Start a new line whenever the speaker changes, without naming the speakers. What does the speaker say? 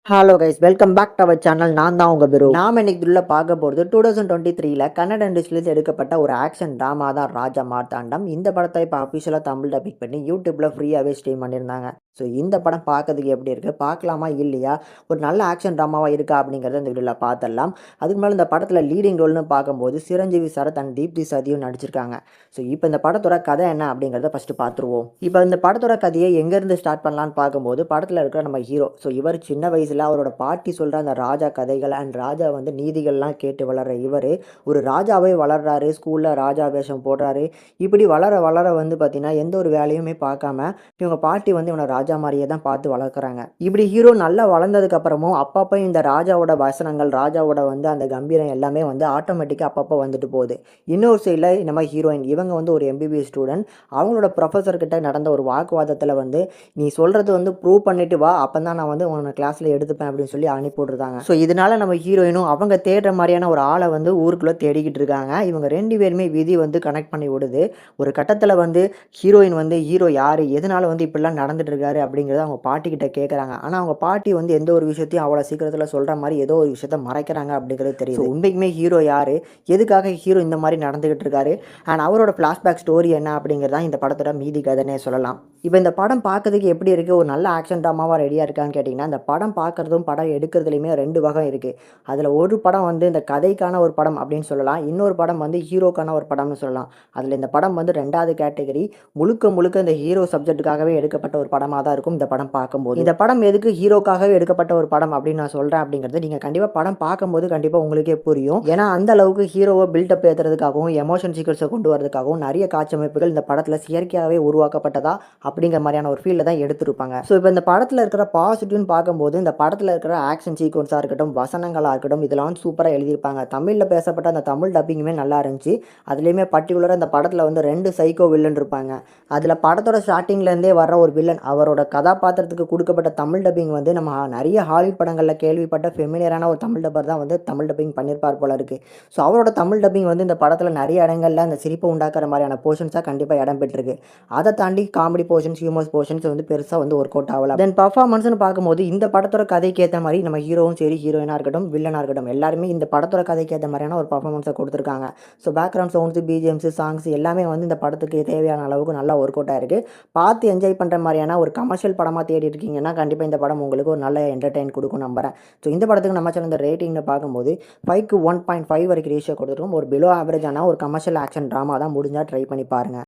Hello guys, welcome back to our channel. நான் தான் உங்கள் பிரு. நாம் இன்னைக்கு இதில் பார்க்க போகிறது 2023ல் கன்னட இண்டஸ்ட்ரியிலேருந்து எடுக்கப்பட்ட ஒரு ஆக்ஷன் ட்ராமா தான் ராஜா மார்த்தாண்டம். இந்த படத்தை இப்போ அஃபிஷியலாக தமிழ் டப்பிங் பண்ணி யூடியூப்பில் ஃப்ரீயாகவே ஸ்ட்ரீம் பண்ணியிருந்தாங்க. ஸோ இந்த படம் பார்க்கறதுக்கு எப்படி இருக்குது, பார்க்கலாமா இல்லையா, ஒரு நல்ல ஆக்ஷன் ட்ராமாவாக இருக்கா அப்படிங்கிறத இந்த வீடியோவில் பார்த்துடலாம். அதுக்கு மேலே இந்த படத்தில் லீடிங் ரோல்னு பார்க்கும்போது சிரஞ்சீவி சரத் அண்ட் தீப்தி சதியும் நடிச்சிருக்காங்க. ஸோ இப்போ இந்த படத்தோட கதை என்ன அப்படிங்கிறத ஃபஸ்ட்டு பார்த்துருவோம். இப்போ இந்த படத்தோட கதையை எங்கேருந்து ஸ்டார்ட் பண்ணலான்னு பார்க்கும்போது படத்தில் இருக்கிற நம்ம ஹீரோ, ஸோ இவர் சின்ன வயசில் அவரோட பாட்டி சொல்கிற அந்த ராஜா கதைகள் அண்ட் ராஜா வந்து நீதிகள்லாம் கேட்டு வளர்கிற இவர் ஒரு ராஜாவே வளர்றாரு. ஸ்கூலில் ராஜா வேஷம் போடுறாரு. இப்படி வளர வளர வந்து பார்த்திங்கன்னா எந்த ஒரு வேலையுமே பார்க்காம இவங்க பாட்டி வந்து இவனை ராஜா மாதிரியே தான் பார்த்து வளர்க்குறாங்க. இப்படி ஹீரோ நல்லா வளர்ந்ததுக்கப்புறமும் அப்பப்போ இந்த ராஜாவோட வசனங்கள், ராஜாவோட வந்து அந்த கம்பீரம் எல்லாமே வந்து ஆட்டோமேட்டிக்காக அப்பப்போ வந்துட்டு போகுது. இன்னொரு சைடில் நம்ம ஹீரோயின், இவங்க வந்து ஒரு MBBS ஸ்டூடெண்ட். அவங்களோட ப்ரொஃபஸர் கிட்ட நடந்த ஒரு வாக்குவாதத்தில் வந்து நீ சொல்கிறது வந்து ப்ரூவ் பண்ணிட்டு வா, அப்போ தான் நான் வந்து உன்னை கிளாஸில் எடுத்துப்பேன் அப்படின்னு சொல்லி அனுப்பி விட்ருந்தாங்க. ஸோ இதனால நம்ம ஹீரோயினும் அவங்க தேடுற மாதிரியான ஒரு ஆளை வந்து ஊருக்குள்ளே தேடிக்கிட்டு இருக்காங்க. இவங்க 2 பேருமே விதி வந்து கனெக்ட் பண்ணி விடுது. ஒரு கட்டத்தில் வந்து ஹீரோயின் வந்து ஹீரோ யார், எதனால வந்து இப்படிலாம் நடந்துட்டு இருக்காரு அப்படிங்கிறத அவங்க பாட்டிக்கிட்ட கேட்குறாங்க. ஆனால் அவங்க பாட்டி வந்து எந்த ஒரு விஷயத்தையும் அவ்வளோ சீக்கிரத்தில் சொல்கிற மாதிரி ஏதோ ஒரு விஷயத்த மறைக்கிறாங்க அப்படிங்கிறது தெரியுது. உண்மைக்குமே ஹீரோ யார், எதுக்காக ஹீரோ இந்த மாதிரி நடந்துக்கிட்டு இருக்காரு அண்ட் அவரோட ஃப்ளாஷ்பேக் ஸ்டோரி என்ன அப்படிங்கிறதான் இந்த படத்தோட மீதி கதைனே சொல்லலாம். இப்போ இந்த படம் பார்க்கறதுக்கு எப்படி இருக்குது, ஒரு நல்ல ஆக்ஷன் ட்ராமாவாக ரெடியாக இருக்கான்னு கேட்டிங்கன்னா, இந்த படம் பார்க்குறதும் படம் எடுக்கிறதுலையுமே 2 வகை இருக்குது. அதில் ஒரு படம் வந்து இந்த கதைக்கான ஒரு படம் அப்படின்னு சொல்லலாம். இன்னொரு படம் வந்து ஹீரோக்கான ஒரு படம்னு சொல்லலாம். அதில் இந்த படம் வந்து 2வது கேட்டகரி, முழுக்க முழுக்க இந்த ஹீரோ சப்ஜெக்ட்டுக்காகவே எடுக்கப்பட்ட ஒரு படமாக தான் இருக்கும் இந்த படம் பார்க்கும்போது. இந்த படம் எதுக்கு ஹீரோக்காகவே எடுக்கப்பட்ட ஒரு படம் அப்படின்னு நான் சொல்கிறேன் அப்படிங்கிறது நீங்கள் கண்டிப்பாக படம் பார்க்கும்போது கண்டிப்பாக உங்களுக்கே புரியும். ஏன்னா அந்த அளவுக்கு ஹீரோவை பில்டப் ஏற்றுறதுக்காகவும் எமோஷன் சீக்வன்ஸை கொண்டு வரதுக்காகவும் நிறைய காட்சி அமைப்புகள் இந்த படத்தில் செயற்கையாகவே உருவாக்கப்பட்டதா அப்படிங்கிற மாதிரியான ஒரு ஃபீல்டில் தான் எடுத்திருப்பாங்க. ஸோ இப்போ இந்த படத்தில் இருக்கிற பாசிட்டிவ்னு பார்க்கும்போது இந்த படத்தில் இருக்கிற ஆக்ஷன் சீக்வன்ஸாக இருக்கட்டும், வசனங்களாக இருக்கட்டும், இதெல்லாம் சூப்பராக எழுதியிருப்பாங்க. தமிழில் பேசப்பட்ட அந்த தமிழ் டப்பிங்குமே நல்லா இருந்துச்சு. அதுலேயுமே பர்டிகுலராக இந்த படத்தில் வந்து 2 சைக்கோ வில்லன் இருப்பாங்க. அதில் படத்தோட ஸ்டார்டிங்லேருந்தே வர்ற ஒரு வில்லன், அவரோட கதாபாத்திரத்துக்கு கொடுக்கப்பட்ட தமிழ் டப்பிங் வந்து நம்ம நிறைய ஹாலிவுட் படங்களில் கேள்விப்பட்ட ஃபெமிலியரான ஒரு தமிழ் டப்பர் தான் வந்து தமிழ் டப்பிங் பண்ணியிருப்பார் போல இருக்குது. ஸோ அவரோட தமிழ் டப்பிங் வந்து இந்த படத்தில் நிறைய இடங்களில் அந்த சிரிப்பை உண்டாக்குற மாதிரியான போர்ஷன்ஸாக கண்டிப்பாக இடம் பெற்றிருக்கு. அதை தாண்டி காமெடி போர்ஷன்ஸ், ஹியூமர்ஸ் போர்ஷன்ஸ் வந்து பெருசாக வந்து ஒர்க் அவுட் ஆகல. தென் பர்ஃபார்மன்ஸ்னு பார்க்கும்போது இந்த படத்தோட கதைக்கு ஏற்ற மாதிரி நம்ம ஹீரோவும் சரி, ஹீரோயினாக இருக்கட்டும், வில்லனாக இருக்கட்டும், எல்லாருமே இந்த படத்தோட கதைக்கு ஏற்ற மாதிரியான ஒரு பர்ஃபார்மன்ஸை கொடுத்துருக்காங்க. So background sounds, BGMs, songs எல்லாமே வந்து இந்த படத்துக்கு தேவையான அளவுக்கு நல்லா ஒர்க் அவுட் ஆயிருக்கு. பார்த்து என்ஜாய் பண்ணுற மாதிரியான ஒரு கமர்ஷியல் படமாக தேடி இருக்கீங்கன்னா கண்டிப்பாக இந்த படம் உங்களுக்கு ஒரு நல்ல என்டர்டெயின் கொடுக்கும் நம்புறேன். ஸோ இந்த படத்துக்கு நம்ம சேனல் இந்த ரேட்டிங்னு பார்க்கும்போது 5க்கு 1.5 வரைக்கும் ரேஷியோ கொடுத்துருக்கோம். ஒரு பிலோ ஆவரேஜான ஒரு கமர்ஷியல் ஆக்ஷன் ட்ராமா தான், முடிஞ்சால் ட்ரை பண்ணி பாருங்கள்.